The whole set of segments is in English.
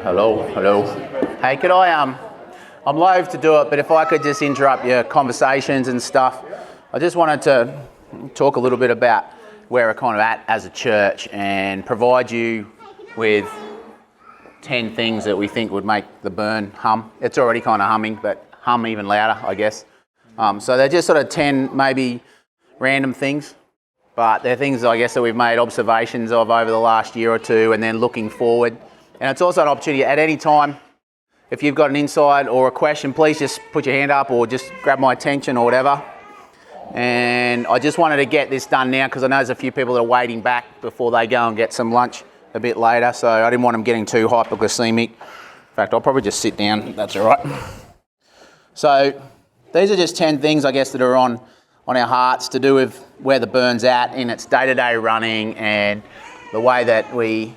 Hello. Hey, could I'm loath to do it, but if I could just interrupt your conversations and stuff, I just wanted to talk a little bit about where we're kind of at as a church and provide you with 10 things that we think would make the burn hum. It's already kind of humming, but hum even louder, I guess. So they're just sort of 10 maybe random things, but they're things, I guess, that we've made observations of over the last year or two and then looking forward. And it's also an opportunity at any time, if you've got an insight or a question, please just put your hand up or just grab my attention or whatever. And I just wanted to get this done now because I know there's a few people that are waiting back before they go and get some lunch a bit later, so I didn't want them getting too hypoglycemic. In fact, I'll probably just sit down, that's all right. So these are just 10 things, I guess, that are on our hearts to do with where the burn's at in its day-to-day running and the way that we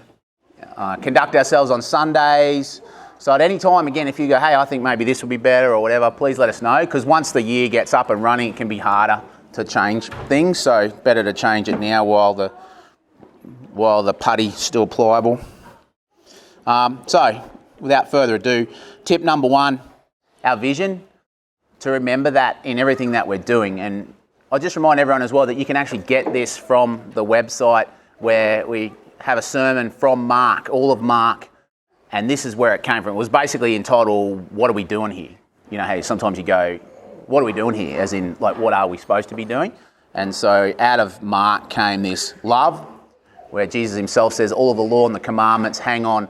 conduct ourselves on Sundays. So at any time, again, if you go, hey, I think maybe this would be better or whatever, please let us know, because once the year gets up and running, it can be harder to change things. So better to change it now while the putty's still pliable. So without further ado, tip number 1, our vision, to remember that in everything that we're doing. And I'll just remind everyone as well that you can actually get this from the website where we have a sermon from Mark, all of Mark, and this is where it came from. It was basically entitled, What Are We Doing Here? You know, hey, sometimes you go, what are we doing here? As in, like, what are we supposed to be doing? And so out of Mark came this love, where Jesus himself says, all of the law and the commandments hang on,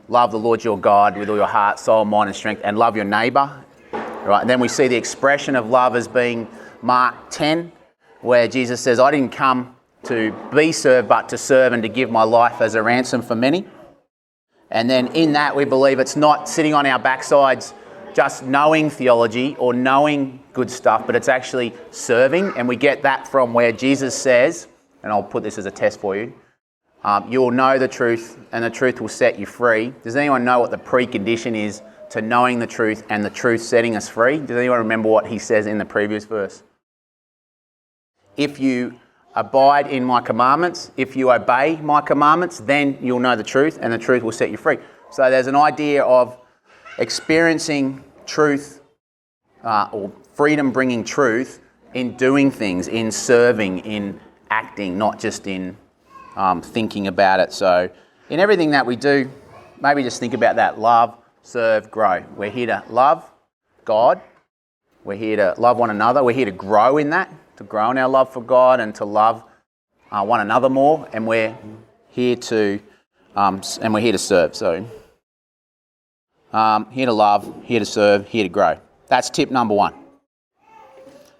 love the Lord your God with all your heart, soul, mind and strength, and love your neighbour. Right? And then we see the expression of love as being Mark 10, where Jesus says, I didn't come to be served, but to serve and to give my life as a ransom for many. And then in that we believe it's not sitting on our backsides just knowing theology or knowing good stuff, but it's actually serving. And we get that from where Jesus says, and I'll put this as a test for you, you will know the truth and the truth will set you free. Does anyone know what the precondition is to knowing the truth and the truth setting us free? Does anyone remember what he says in the previous verse? If you abide in my commandments, if you obey my commandments, then you'll know the truth and the truth will set you free. So there's an idea of experiencing truth or freedom bringing truth in doing things, in serving, in acting, not just in thinking about it. So in everything that we do, maybe just think about that. Love, serve, grow. We're here to love God. We're here to love one another. We're here to grow in that, to grow in our love for God and to love one another more. And we're here to serve. So here to love, here to serve, here to grow. That's tip number 1.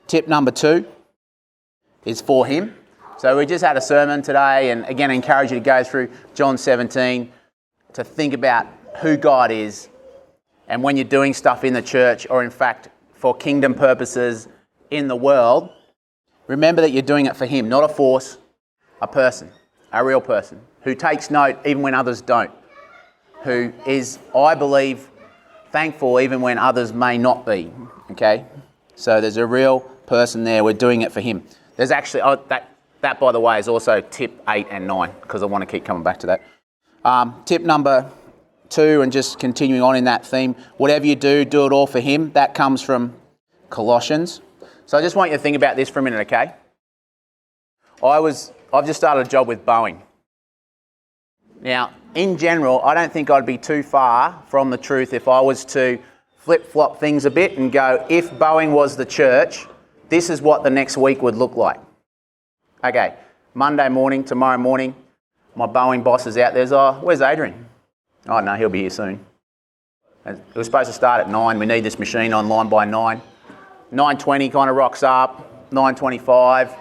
Tip number 2 is for him. So we just had a sermon today, and again, I encourage you to go through John 17 to think about who God is. And when you're doing stuff in the church, or in fact, for kingdom purposes in the world, remember that you're doing it for him, not a force, a person, a real person, who takes note even when others don't, who is, I believe, thankful even when others may not be, okay? So there's a real person there, we're doing it for him. There's actually, that by the way is also tip 8 and 9, because I want to keep coming back to that. Tip number 2, and just continuing on in that theme, whatever you do, do it all for him. That comes from Colossians. So I just want you to think about this for a minute, okay? I've just started a job with Boeing. Now, in general, I don't think I'd be too far from the truth if I was to flip-flop things a bit and go, if Boeing was the church, this is what the next week would look like. Okay, Monday morning, tomorrow morning, my Boeing boss is out there. Where's Adrian? Oh, no, he'll be here soon. It was supposed to start at 9. We need this machine online by 9. 9:20 kind of rocks up, 9:25.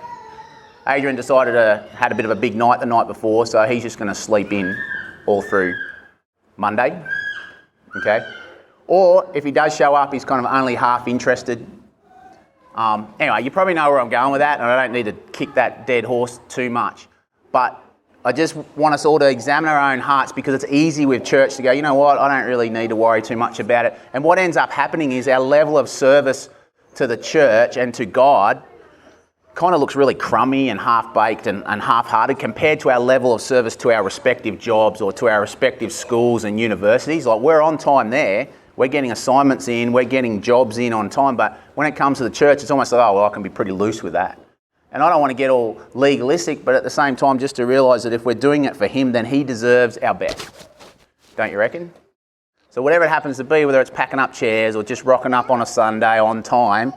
Adrian had a bit of a big night the night before, so he's just going to sleep in all through Monday, okay? Or if he does show up, he's kind of only half interested. Anyway, you probably know where I'm going with that, and I don't need to kick that dead horse too much. But I just want us all to examine our own hearts, because it's easy with church to go, you know what, I don't really need to worry too much about it. And what ends up happening is our level of service to the church and to God kind of looks really crummy and half-baked and half-hearted compared to our level of service to our respective jobs or to our respective schools and universities. Like, we're on time there, we're getting assignments in, we're getting jobs in on time, but when it comes to the church, it's almost like, oh, well, I can be pretty loose with that. And I don't want to get all legalistic, but at the same time, just to realise that if we're doing it for him, then he deserves our best. Don't you reckon? So whatever it happens to be, whether it's packing up chairs or just rocking up on a Sunday on time,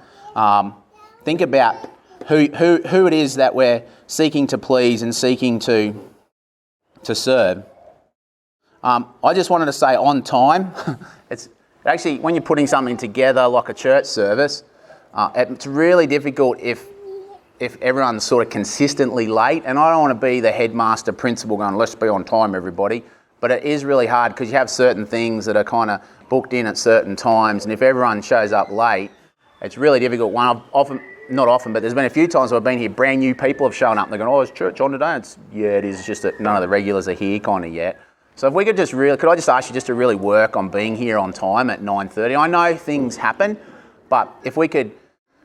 think about who it is that we're seeking to please and seeking to serve. I just wanted to say on time. It's actually, when you're putting something together like a church service, it's really difficult if everyone's sort of consistently late. And I don't want to be the headmaster principal going, let's be on time, everybody. But it is really hard because you have certain things that are kind of booked in at certain times. And if everyone shows up late, it's really difficult. Not often, but there's been a few times where I've been here, brand new people have shown up and they're going, oh, is church on today? It is, just that none of the regulars are here kind of yet. So if we could could I just ask you just to really work on being here on time at 9:30? I know things happen, but if we could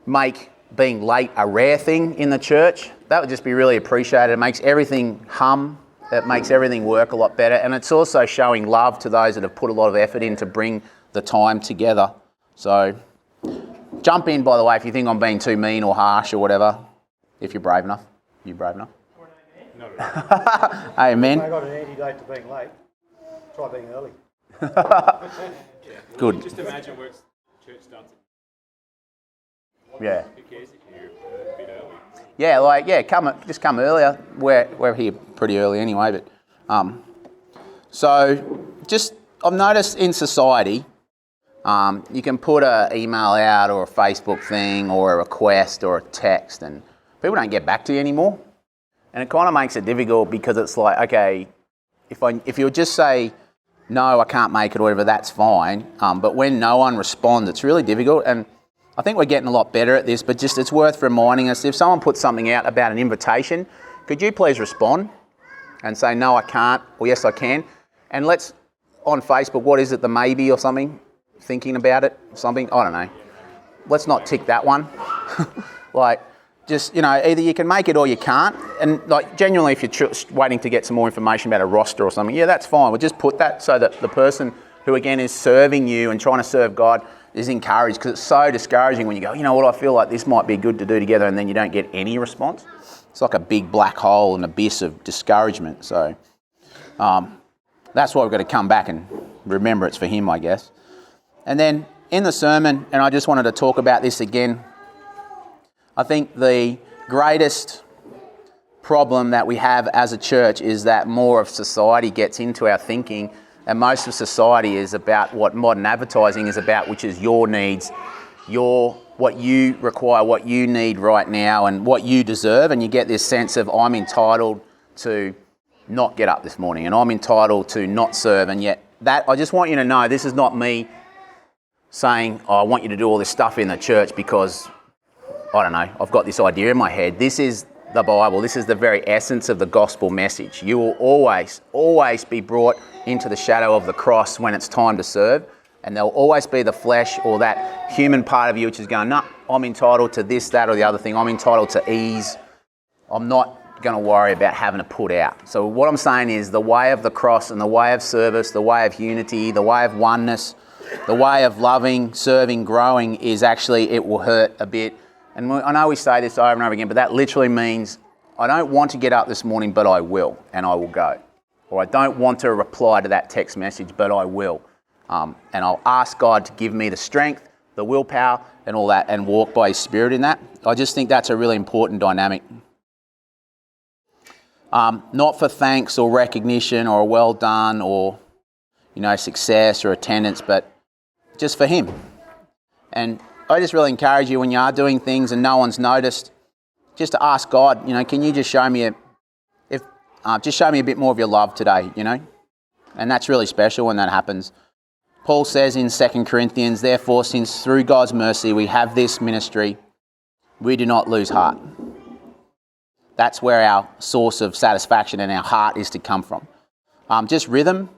make being late a rare thing in the church, that would just be really appreciated. It makes everything hum, it makes everything work a lot better, and it's also showing love to those that have put a lot of effort in to bring the time together. So jump in, by the way, if you think I'm being too mean or harsh or whatever, if you're brave enough. You brave enough? Not at all. Amen. I got an antidote to being late. Try being early. Good. Just imagine where church starts. Yeah. Who cares if you're a bit early? Yeah, just come earlier. We're here pretty early anyway, but so just I've noticed in society, you can put an email out or a Facebook thing or a request or a text, and people don't get back to you anymore. And it kind of makes it difficult because it's like, okay, if you would just say, no, I can't make it or whatever, that's fine. But when no one responds, it's really difficult. And I think we're getting a lot better at this, but just it's worth reminding us, if someone puts something out about an invitation, could you please respond and say, no, I can't, or yes, I can. And let's, on Facebook, what is it, the maybe or something? Thinking about it, something, I don't know. Let's not tick that one. Just, either you can make it or you can't. And genuinely, if you're waiting to get some more information about a roster or something, yeah, that's fine. We'll just put that so that the person who, again, is serving you and trying to serve God is encouraged, because it's so discouraging when you go, you know what, I feel like this might be good to do together, and then you don't get any response. It's like a big black hole, an abyss of discouragement. So that's why we've got to come back and remember it's for him, I guess. And then in the sermon, and I just wanted to talk about this again, I think the greatest problem that we have as a church is that more of society gets into our thinking, and most of society is about what modern advertising is about, which is your needs, what you require, what you need right now, and what you deserve. And you get this sense of, I'm entitled to not get up this morning, and I'm entitled to not serve. And yet that, I just want you to know, this is not me saying, I want you to do all this stuff in the church because, I don't know, I've got this idea in my head. This is the Bible. This is the very essence of the gospel message. You will always, always be brought into the shadow of the cross when it's time to serve. And there'll always be the flesh or that human part of you which is going, no, I'm entitled to this, that, or the other thing. I'm entitled to ease. I'm not going to worry about having to put out. So what I'm saying is the way of the cross and the way of service, the way of unity, the way of oneness, the way of loving, serving, growing is actually, it will hurt a bit. And I know we say this over and over again, but that literally means I don't want to get up this morning, but I will, and I will go. Or I don't want to reply to that text message, but I will. And I'll ask God to give me the strength, the willpower, and all that, and walk by His Spirit in that. I just think that's a really important dynamic. Not for thanks or recognition or well done or, success or attendance, but just for Him. And I just really encourage you when you are doing things and no one's noticed, just to ask God, can you just show me just show me a bit more of your love today, And that's really special when that happens. Paul says in 2 Corinthians, therefore, since through God's mercy we have this ministry, we do not lose heart. That's where our source of satisfaction and our heart is to come from. Just rhythm.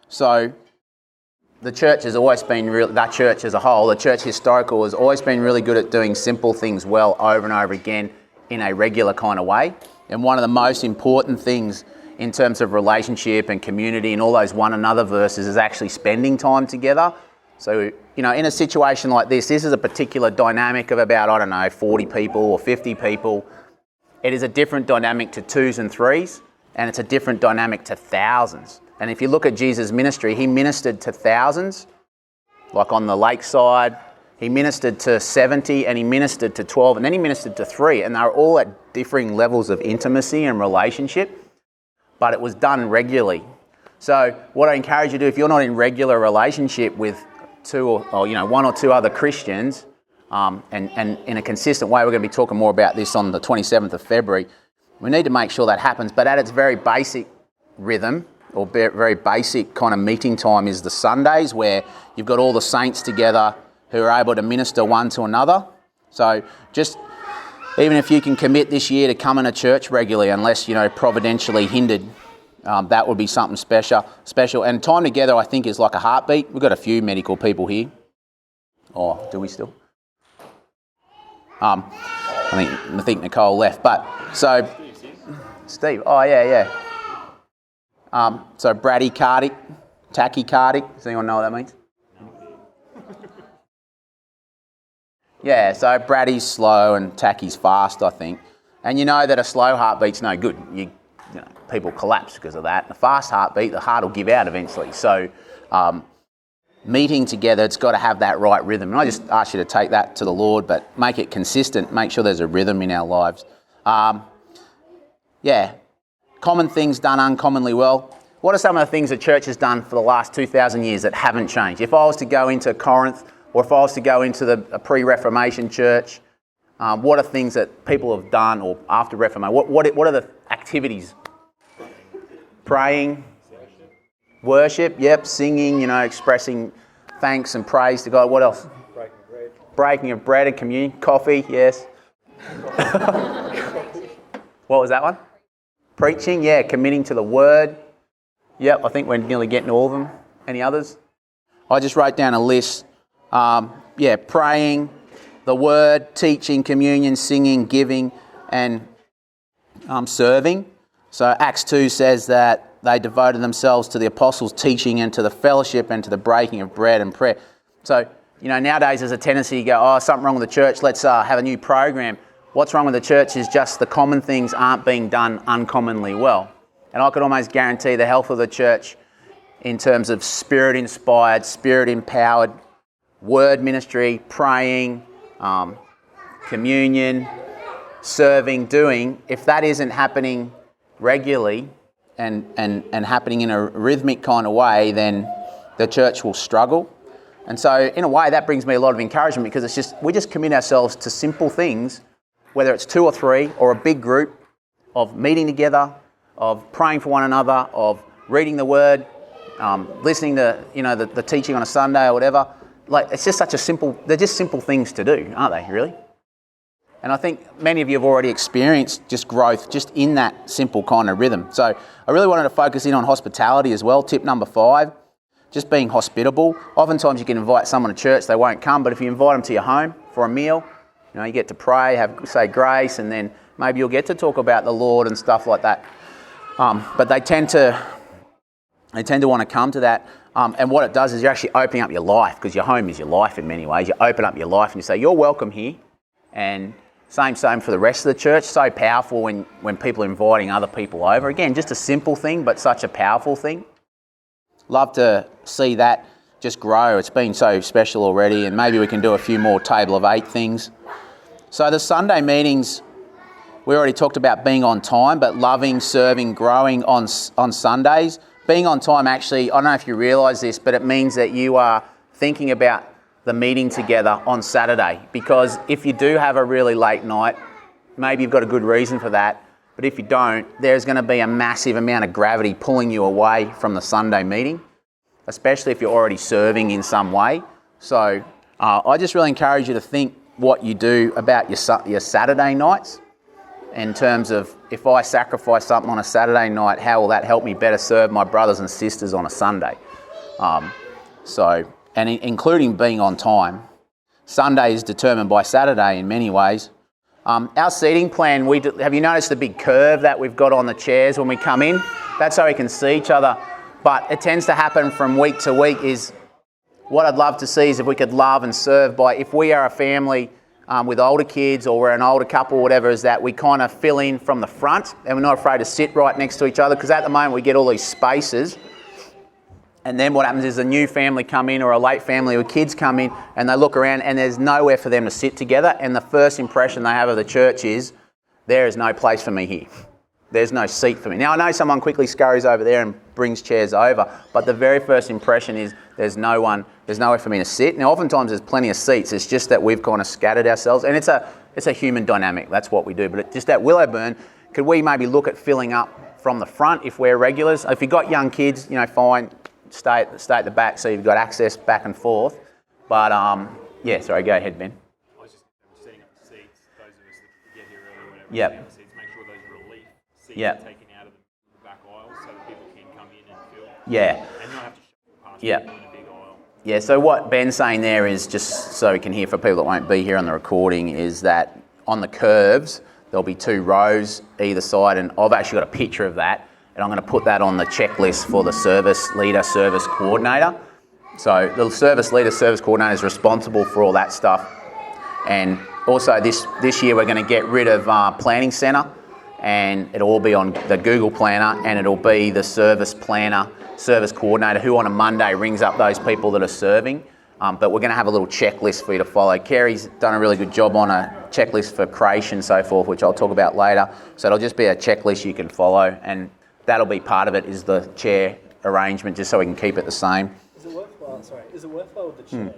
So the church has always been, that church as a whole, the church historical has always been really good at doing simple things well over and over again in a regular kind of way. And one of the most important things in terms of relationship and community and all those one another verses is actually spending time together. So, in a situation like this is a particular dynamic of about, 40 people or 50 people. It is a different dynamic to 2s and 3s, and it's a different dynamic to thousands. And if you look at Jesus' ministry, he ministered to thousands, like on the lakeside. He ministered to 70 and he ministered to 12 and then he ministered to 3, and they were all at differing levels of intimacy and relationship, but it was done regularly. So what I encourage you to do, if you're not in regular relationship with one or two other Christians, and in a consistent way, we're going to be talking more about this on the 27th of February, we need to make sure that happens. But at its very basic rhythm, or very basic kind of meeting time, is the Sundays, where you've got all the saints together who are able to minister one to another. So just, even if you can commit this year to coming to church regularly, unless, providentially hindered, that would be something special. And time together, I think, is like a heartbeat. We've got a few medical people here. Oh, do we still? I think Nicole left. But so, Steve. Oh, yeah. So bradycardic, tachycardic. Does anyone know what that means? Yeah, so brady's slow and tachy's fast, I think. And you know that a slow heartbeat's no good. People collapse because of that. A fast heartbeat, the heart will give out eventually. So meeting together, it's got to have that right rhythm. And I just ask you to take that to the Lord, but make it consistent. Make sure there's a rhythm in our lives. Common things done uncommonly well. What are some of the things the church has done for the last 2,000 years that haven't changed? If I was to go into Corinth, or if I was to go into a pre-Reformation church, what are things that people have done, or after Reformation? What are the activities? Praying, worship, singing, expressing thanks and praise to God. What else? Breaking of bread and communion. Coffee, yes. What was that one? Preaching, committing to the word. I think we're nearly getting to all of them. Any others? I just wrote down a list. Praying, the word, teaching, communion, singing, giving, and serving. So Acts 2 says that they devoted themselves to the apostles' teaching and to the fellowship and to the breaking of bread and prayer. So, nowadays there's a tendency to go, something wrong with the church, let's have a new program. What's wrong with the church is just the common things aren't being done uncommonly well. And I could almost guarantee the health of the church in terms of spirit-inspired, spirit-empowered, word ministry, praying, communion, serving, doing, if that isn't happening regularly and happening in a rhythmic kind of way, then the church will struggle. And so in a way that brings me a lot of encouragement, because we just commit ourselves to simple things, whether it's 2 or 3 or a big group, of meeting together, of praying for one another, of reading the word, listening to the teaching on a Sunday or whatever. Like, it's just they're just simple things to do, aren't they, really? And I think many of you have already experienced just growth just in that simple kind of rhythm. So I really wanted to focus in on hospitality as well. Tip number 5, just being hospitable. Oftentimes you can invite someone to church, they won't come, but if you invite them to your home for a meal, you get to pray, say grace, and then maybe you'll get to talk about the Lord and stuff like that. But they tend to want to come to that. And what it does is you're actually opening up your life, because your home is your life in many ways. You open up your life and you say, you're welcome here. And same for the rest of the church. So powerful when people are inviting other people over. Again, just a simple thing, but such a powerful thing. Love to see that just grow. It's been so special already, and maybe we can do a few more table of 8 things. So the Sunday meetings, we already talked about being on time, but loving, serving, growing on Sundays. Being on time, actually, I don't know if you realise this, but it means that you are thinking about the meeting together on Saturday. Because if you do have a really late night, maybe you've got a good reason for that, but if you don't, there's going to be a massive amount of gravity pulling you away from the Sunday meeting, especially if you're already serving in some way. So I just really encourage you to think what you do about your Saturday nights, in terms of, if I sacrifice something on a Saturday night, how will that help me better serve my brothers and sisters on a Sunday? Including being on time. Sunday is determined by Saturday in many ways. Our seating plan, have you noticed the big curve that we've got on the chairs when we come in? That's so we can see each other. But it tends to happen from week to week. Is what I'd love to see is if we could love and serve by, if we are a family with older kids or we're an older couple or whatever, is that we kind of fill in from the front and we're not afraid to sit right next to each other, because at the moment we get all these spaces. And then what happens is a new family come in or a late family with kids come in and they look around and there's nowhere for them to sit together, and the first impression they have of the church is, there is no place for me here. There's no seat for me. Now I know someone quickly scurries over there and brings chairs over, but the very first impression is there's nowhere for me to sit. Now oftentimes there's plenty of seats, it's just that we've kind of scattered ourselves, and it's a human dynamic, that's what we do. But just at Willowburn, could we maybe look at filling up from the front if we're regulars? If you've got young kids, fine. Stay at the back so you've got access back and forth. But, sorry, go ahead, Ben. I was just setting up the seats, those of us that get here early, whenever Yep. we set up the seats, make sure those relief seats Yep. are taken out of the back aisles so that people can come in and fill. Yeah. And not have to shuffle past Yep. people in a big aisle. Yeah, so what Ben's saying there is, just so we can hear for people that won't be here on the recording, is that on the curves, there'll be 2 rows either side, and I've actually got a picture of that. And I'm going to put that on the checklist for the service leader, service coordinator. So the service leader, service coordinator is responsible for all that stuff. And also this year we're going to get rid of planning centre, and it'll all be on the Google Planner, and it'll be the service planner, service coordinator, who on a Monday rings up those people that are serving. But we're going to have a little checklist for you to follow. Kerry's done a really good job on a checklist for creation and so forth, which I'll talk about later. So it'll just be a checklist you can follow, and that'll be part of it, is the chair arrangement, just so we can keep it the same. Is it worthwhile with the chairs,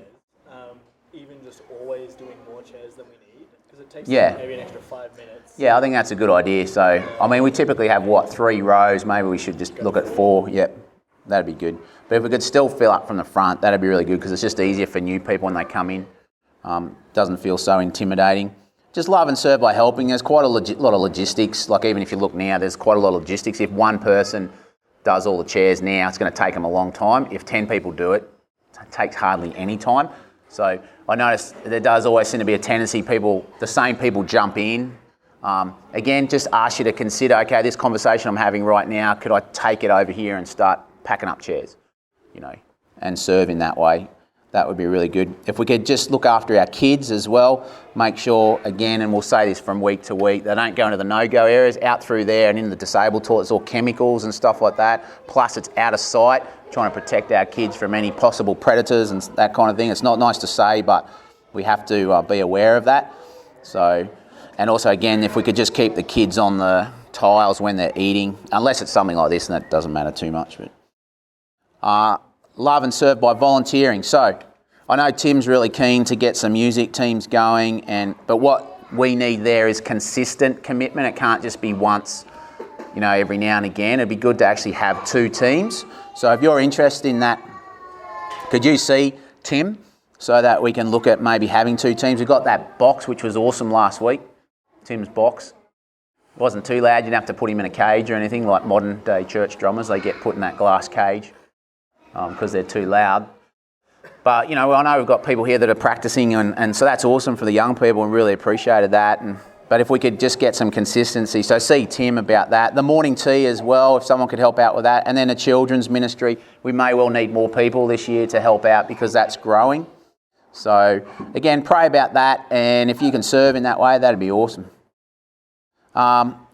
even just always doing more chairs than we need? Because it takes maybe an extra 5 minutes. Yeah, I think that's a good idea. So, I mean, we typically have, 3 rows? Maybe we should just look at 4. Yep, that'd be good. But if we could still fill up from the front, that'd be really good, because it's just easier for new people when they come in. Doesn't feel so intimidating. Just love and serve by helping. There's quite a lot of logistics. Like, even if you look now, there's quite a lot of logistics. If one person does all the chairs now, it's going to take them a long time. If 10 people do it, it takes hardly any time. So I notice there does always seem to be a tendency, the same people jump in. Again, just ask you to consider, okay, this conversation I'm having right now, could I take it over here and start packing up chairs, and serve in that way? That would be really good. If we could just look after our kids as well, make sure, again, and we'll say this from week to week, they don't go into the no-go areas, out through there and in the disabled toilets, all chemicals and stuff like that. Plus it's out of sight, trying to protect our kids from any possible predators and that kind of thing. It's not nice to say, but we have to be aware of that. So, and also, again, if we could just keep the kids on the tiles when they're eating, unless it's something like this, and that doesn't matter too much. But love and serve by volunteering. So I know Tim's really keen to get some music teams going, but what we need there is consistent commitment. It can't just be once, every now and again. It'd be good to actually have 2 teams. So if you're interested in that, could you see Tim, so that we can look at maybe having 2 teams? We've got that box, which was awesome last week, Tim's box. It wasn't too loud. You didn't have to put him in a cage or anything like modern day church drummers. They get put in that glass cage because they're too loud. But, I know we've got people here that are practicing, and so that's awesome for the young people, and really appreciated that. But if we could just get some consistency, so see Tim about that. The morning tea as well, if someone could help out with that. And then a children's ministry. We may well need more people this year to help out, because that's growing. So, again, pray about that, and if you can serve in that way, that'd be awesome.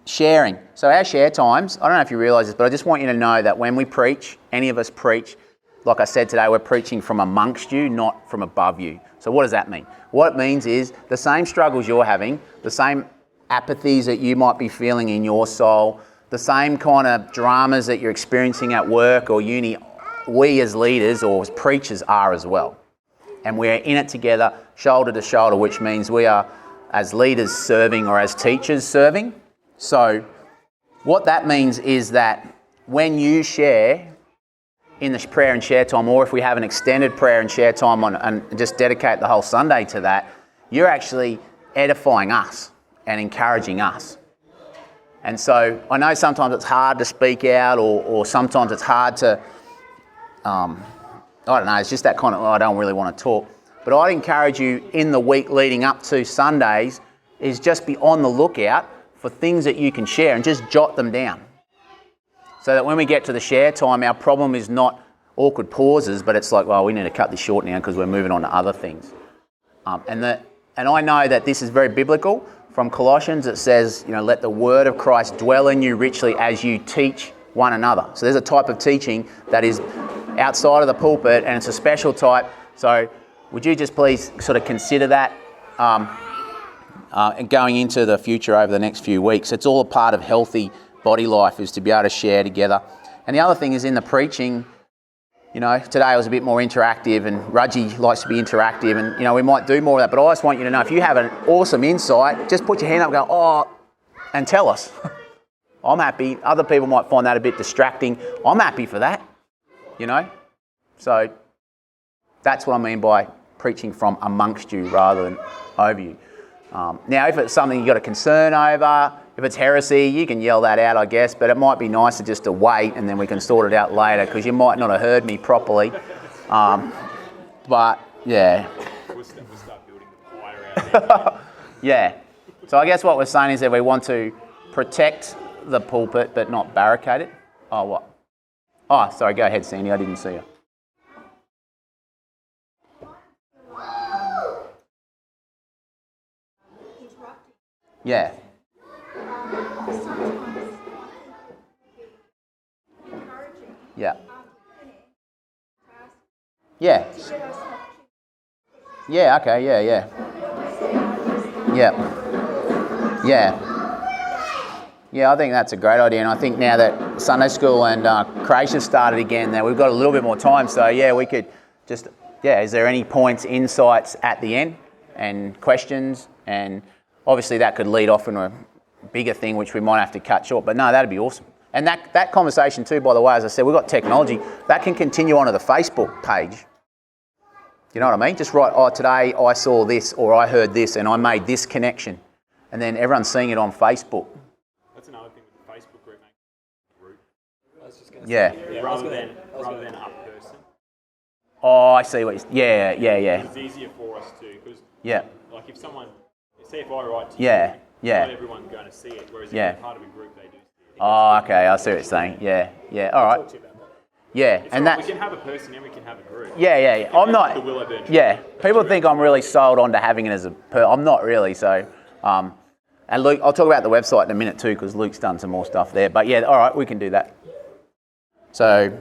Sharing. So our share times, I don't know if you realise this, but I just want you to know that when we preach, any of us preach, like I said today, we're preaching from amongst you, not from above you. So what does that mean? What it means is the same struggles you're having, the same apathies that you might be feeling in your soul, the same kind of dramas that you're experiencing at work or uni, we as leaders or as preachers are as well. And we're in it together, shoulder to shoulder, which means we are as leaders serving or as teachers serving. So what that means is that when you share in the prayer and share time, or if we have an extended prayer and share time and just dedicate the whole Sunday to that, you're actually edifying us and encouraging us. And so I know sometimes it's hard to speak out, or sometimes it's hard to, I don't know, it's just that kind of, I don't really want to talk. But I'd encourage you in the week leading up to Sundays, is just be on the lookout for things that you can share and just jot them down. So that when we get to the share time, our problem is not awkward pauses, but it's like, well, we need to cut this short now because we're moving on to other things. And I know that this is very biblical. From Colossians, it says, let the word of Christ dwell in you richly as you teach one another. So there's a type of teaching that is outside of the pulpit, and it's a special type. So would you just please sort of consider that and going into the future over the next few weeks? It's all a part of healthy body life, is to be able to share together. And the other thing is in the preaching, today was a bit more interactive, and Rudgy likes to be interactive, and, we might do more of that. But I just want you to know, if you have an awesome insight, just put your hand up and go, and tell us. I'm happy. Other people might find that a bit distracting. I'm happy for that, So that's what I mean by preaching from amongst you rather than over you. Now, if it's something you've got a concern over, if it's heresy, you can yell that out, I guess, but it might be nicer just to wait and then we can sort it out later, because you might not have heard me properly. But, yeah. We'll start building the choir out there. Yeah. So I guess what we're saying is that we want to protect the pulpit but not barricade it. Oh, what? Oh, sorry, go ahead, Sandy, I didn't see you. Yeah. Yeah. Yeah. Yeah, okay, yeah. Yeah. Yeah, I think that's a great idea, and I think now that Sunday school and creation started again, now we've got a little bit more time, so yeah, we could just, is there any points, insights at the end, and questions, and obviously that could lead off in a bigger thing which we might have to cut short, but no, that'd be awesome. And that conversation too, by the way, as I said, we've got technology, that can continue onto the Facebook page. You know what I mean? Just write, today I saw this, or I heard this, and I made this connection. And then everyone's seeing it on Facebook. That's another thing with the Facebook group, mate. Group. I was just going to Yeah. Rather than up person. Oh, I see what you... Yeah. It's easier for us to, because like if someone, say if I write to you, not everyone's going to see it, whereas if you're part of a group, they do see it. Oh, okay, I see what you're saying. Yeah, all right. Yeah, it's and right, that... we can have a person and we can have a group. Yeah. I'm not... Yeah, people think I'm really sold on to having it as a... I'm not really, so... And Luke, I'll talk about the website in a minute too, because Luke's done some more stuff there. But yeah, all right, we can do that. So,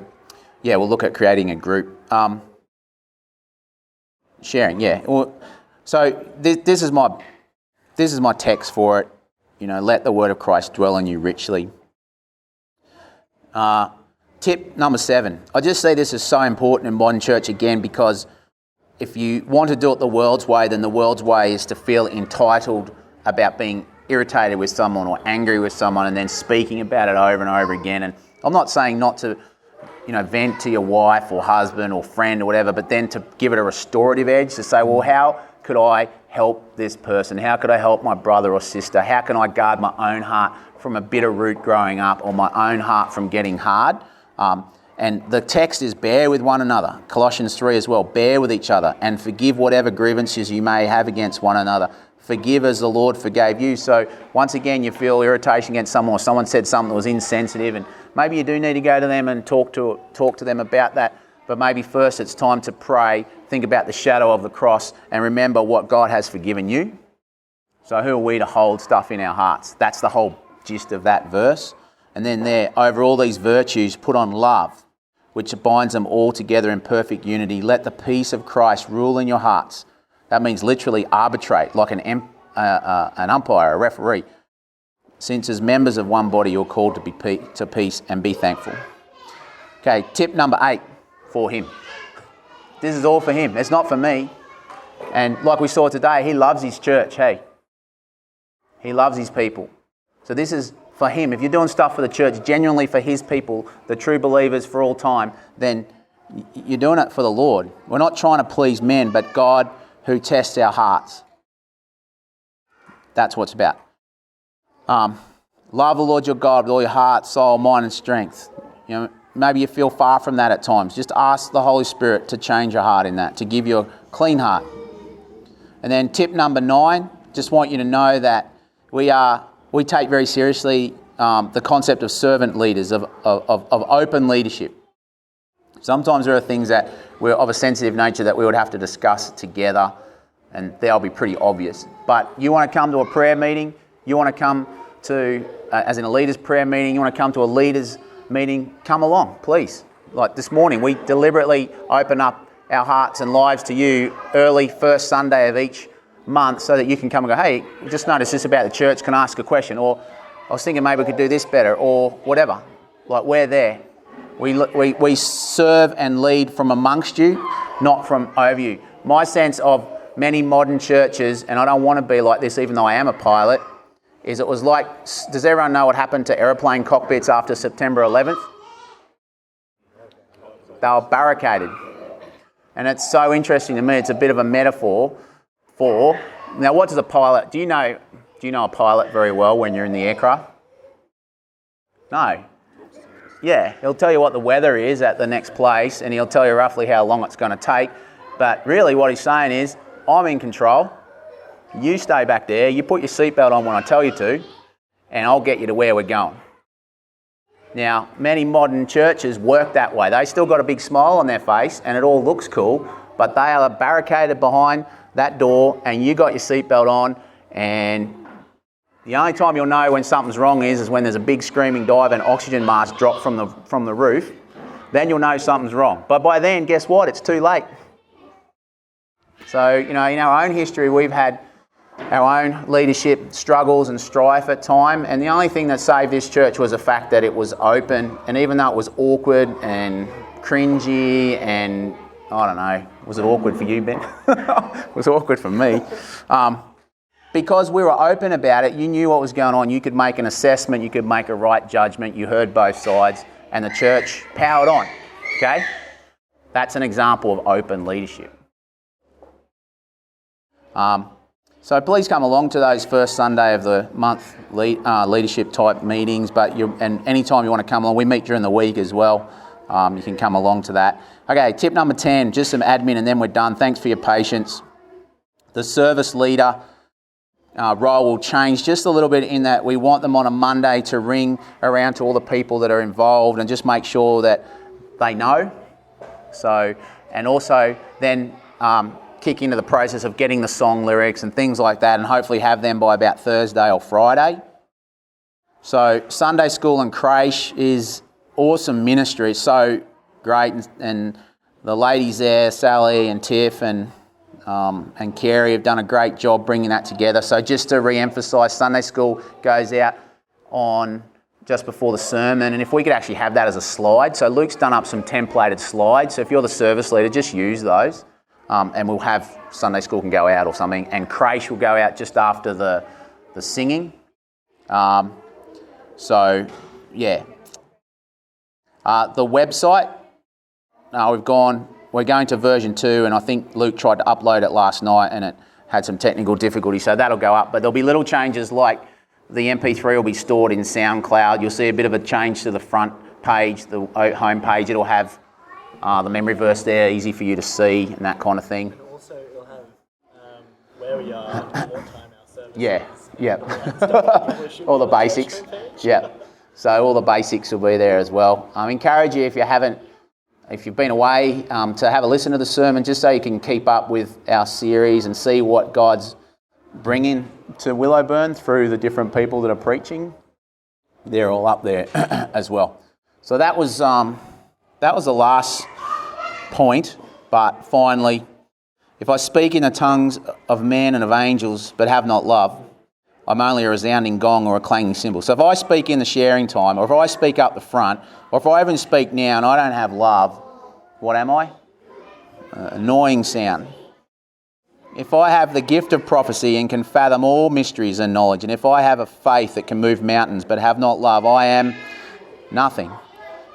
yeah, we'll look at creating a group. Sharing, yeah. Well, so this is my text for it. Let the word of Christ dwell in you richly. Tip number 7. I just say this is so important in modern church again, because if you want to do it the world's way, then the world's way is to feel entitled about being irritated with someone or angry with someone and then speaking about it over and over again. And I'm not saying not to, vent to your wife or husband or friend or whatever, but then to give it a restorative edge, to say, well, how could I help this person? How could I help my brother or sister? How can I guard my own heart from a bitter root growing up, or my own heart from getting hard? And the text is bear with one another. Colossians 3 as well. Bear with each other and forgive whatever grievances you may have against one another. Forgive as the Lord forgave you. So once again, you feel irritation against someone, or someone said something that was insensitive, and maybe you do need to go to them and talk to them about that. But maybe first it's time to pray, think about the shadow of the cross, and remember what God has forgiven you. So who are we to hold stuff in our hearts? That's the whole gist of that verse. And then there, over all these virtues, put on love, which binds them all together in perfect unity. Let the peace of Christ rule in your hearts. That means literally arbitrate, like an umpire, a referee. Since as members of one body, you're called to be to peace and be thankful. Okay, tip number 8 for him. This is all for him. It's not for me. And like we saw today, he loves his church, hey. He loves his people. So this is for him. If you're doing stuff for the church, genuinely for his people, the true believers for all time, then you're doing it for the Lord. We're not trying to please men, but God who tests our hearts. That's what it's about. Love the Lord your God with all your heart, soul, mind and strength. Maybe you feel far from that at times. Just ask the Holy Spirit to change your heart in that, to give you a clean heart. And then tip number 9, just want you to know that we take very seriously the concept of servant leaders, of open leadership. Sometimes there are things that we're of a sensitive nature that we would have to discuss together, and they'll be pretty obvious. But you want to come to a prayer meeting, you want to come to, as in a leaders' prayer meeting, you want to come to a leaders' meeting, come along, please. Like this morning, we deliberately open up our hearts and lives to you early, first Sunday of each month, so that you can come and go, hey, just noticed this about the church, can I ask a question? Or I was thinking maybe we could do this better, or whatever. Like, we're there. We serve and lead from amongst you, not from over you. My sense of many modern churches, and I don't want to be like this even though I am a pilot, is it was like, does everyone know what happened to aeroplane cockpits after September 11th? They were barricaded. And it's so interesting to me, it's a bit of a metaphor for, now what does a pilot, do you know a pilot very well when you're in the aircraft? No. Yeah, he'll tell you what the weather is at the next place, and he'll tell you roughly how long it's going to take. But really what he's saying is, I'm in control. You stay back there, you put your seatbelt on when I tell you to, and I'll get you to where we're going. Now, many modern churches work that way. They still got a big smile on their face, and it all looks cool, but they are barricaded behind that door, and you got your seatbelt on, and the only time you'll know when something's wrong is when there's a big screaming dive and oxygen mask drop from the roof. Then you'll know something's wrong. But by then, guess what? It's too late. So, in our own history, we've had our own leadership struggles and strife at time, and the only thing that saved this church was the fact that it was open, and even though it was awkward and cringy and, I don't know, was it awkward for you, Ben? It was awkward for me. Because we were open about it, you knew what was going on, you could make an assessment, you could make a right judgment, you heard both sides, and the church powered on, okay? That's an example of open leadership. So please come along to those first Sunday of the month leadership type meetings, and anytime you want to come along, we meet during the week as well. You can come along to that. Okay, tip number 10, just some admin and then we're done. Thanks for your patience. The service leader role will change just a little bit in that we want them on a Monday to ring around to all the people that are involved and just make sure that they know. So, and also then kick into the process of getting the song lyrics and things like that, and hopefully have them by about Thursday or Friday. So Sunday school and creche is awesome ministry. It's so great, and the ladies there, Sally and Tiff and Carrie, have done a great job bringing that together. So just to re-emphasise, Sunday school goes out on just before the sermon, and if we could actually have that as a slide. So Luke's done up some templated slides, so if you're the service leader, just use those. And we'll have Sunday school can go out or something, and creche will go out just after the singing. So, yeah. The website, we're going to version 2, and I think Luke tried to upload it last night and it had some technical difficulty, so that'll go up. But there'll be little changes, like the MP3 will be stored in SoundCloud. You'll see a bit of a change to the front page, the home page. It'll have the memory verse there, easy for you to see and that kind of thing. And also it'll have where we are, what time our service is. All the basics. Yeah. So all the basics will be there as well. I encourage you, if you've been away, to have a listen to the sermon, just so you can keep up with our series and see what God's bringing to Willowburn through the different people that are preaching. They're all up there as well. So that was the last point, but finally, if I speak in the tongues of men and of angels but have not love, I'm only a resounding gong or a clanging cymbal. So if I speak in the sharing time, or if I speak up the front, or if I even speak now and I don't have love, what am I? Annoying sound. If I have the gift of prophecy and can fathom all mysteries and knowledge, and if I have a faith that can move mountains but have not love, I am nothing.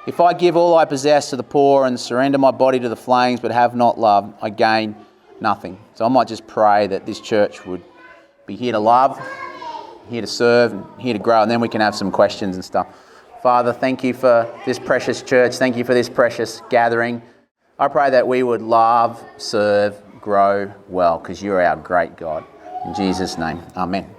If I give all I possess to the poor and surrender my body to the flames but have not love, I gain nothing. So I might just pray that this church would be here to love, here to serve, and here to grow, and then we can have some questions and stuff. Father, thank you for this precious church. Thank you for this precious gathering. I pray that we would love, serve, grow well, because you're our great God. In Jesus' name, amen.